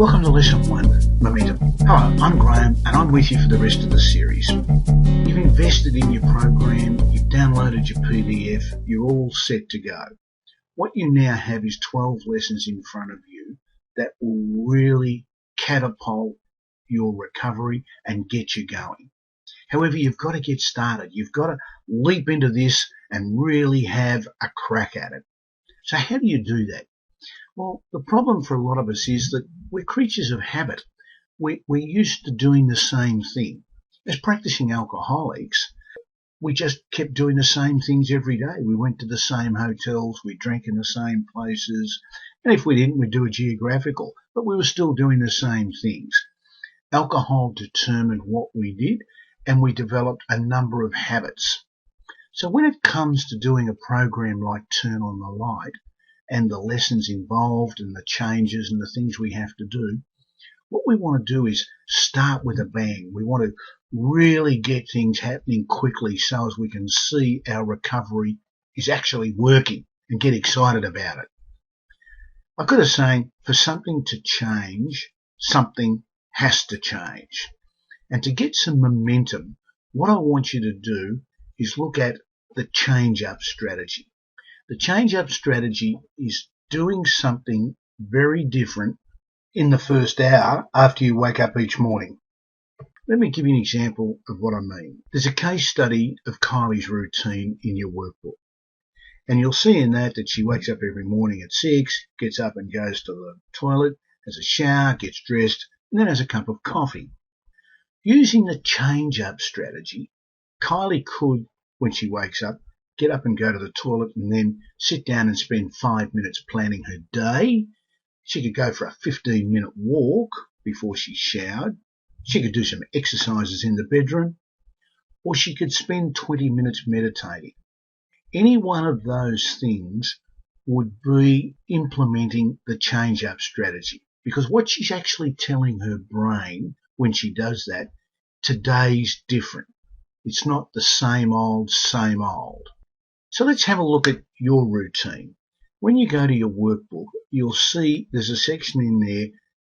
Welcome to Lesson 1, Momentum. Hello, I'm Graham and I'm with you for the rest of the series. You've invested in your program, you've downloaded your PDF, you're all set to go. What you now have is 12 lessons in front of you that will really catapult your recovery and get you going. However, you've got to get started. You've got to leap into this and really have a crack at it. So how do you do that? Well, the problem for a lot of us is that we're creatures of habit. We're used to doing the same thing. As practicing alcoholics, we just kept doing the same things every day. We went to the same hotels, we drank in the same places, and if we didn't, we'd do a geographical, but we were still doing the same things. Alcohol determined what we did, and we developed a number of habits. So when it comes to doing a program like Turn on the Light, and the lessons involved and the changes and the things we have to do, what we want to do is start with a bang. We want to really get things happening quickly so as we can see our recovery is actually working and get excited about it. I've got a saying, for something to change, something has to change. And to get some momentum, what I want you to do is look at the change-up strategy. The change-up strategy is doing something very different in the first hour after you wake up each morning. Let me give you an example of what I mean. There's a case study of Kylie's routine in your workbook. And you'll see in that she wakes up every morning at 6, gets up and goes to the toilet, has a shower, gets dressed, and then has a cup of coffee. Using the change-up strategy, Kylie could, when she wakes up, get up and go to the toilet and then sit down and spend 5 minutes planning her day. She could go for a 15-minute walk before she showered. She could do some exercises in the bedroom, or she could spend 20 minutes meditating. Any one of those things would be implementing the change-up strategy, because what she's actually telling her brain when she does that, today's different. It's not the same old, same old. So let's have a look at your routine. When you go to your workbook, you'll see there's a section in there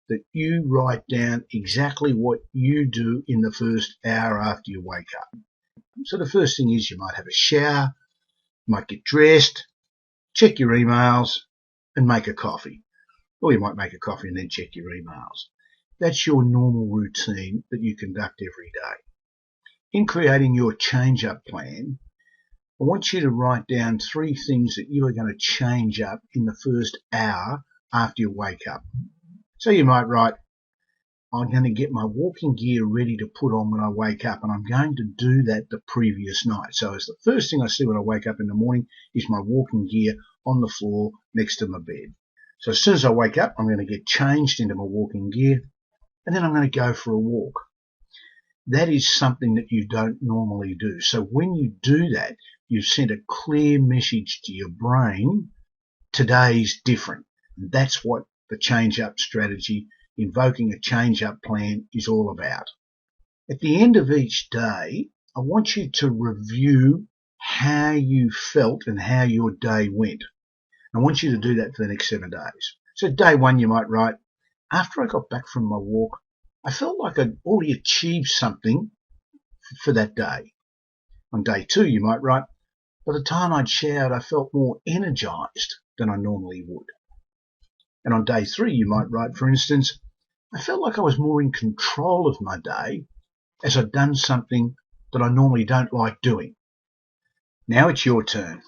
that you write down exactly what you do in the first hour after you wake up. So the first thing is you might have a shower, might get dressed, check your emails, and make a coffee. Or you might make a coffee and then check your emails. That's your normal routine that you conduct every day. In creating your change-up plan, I want you to write down 3 things that you are going to change up in the first hour after you wake up. So you might write, I'm going to get my walking gear ready to put on when I wake up, and I'm going to do that the previous night. So as the first thing I see when I wake up in the morning is my walking gear on the floor next to my bed. So as soon as I wake up, I'm going to get changed into my walking gear, and then I'm going to go for a walk. That is something that you don't normally do. So when you do that, you've sent a clear message to your brain, today's different. And that's what the change-up strategy, invoking a change-up plan, is all about. At the end of each day, I want you to review how you felt and how your day went. I want you to do that for the next 7 days. So day 1, you might write, after I got back from my walk, I felt like I'd already achieved something for that day. On day 2, you might write, by the time I'd showered, I felt more energized than I normally would. And on day 3, you might write, for instance, I felt like I was more in control of my day as I'd done something that I normally don't like doing. Now it's your turn.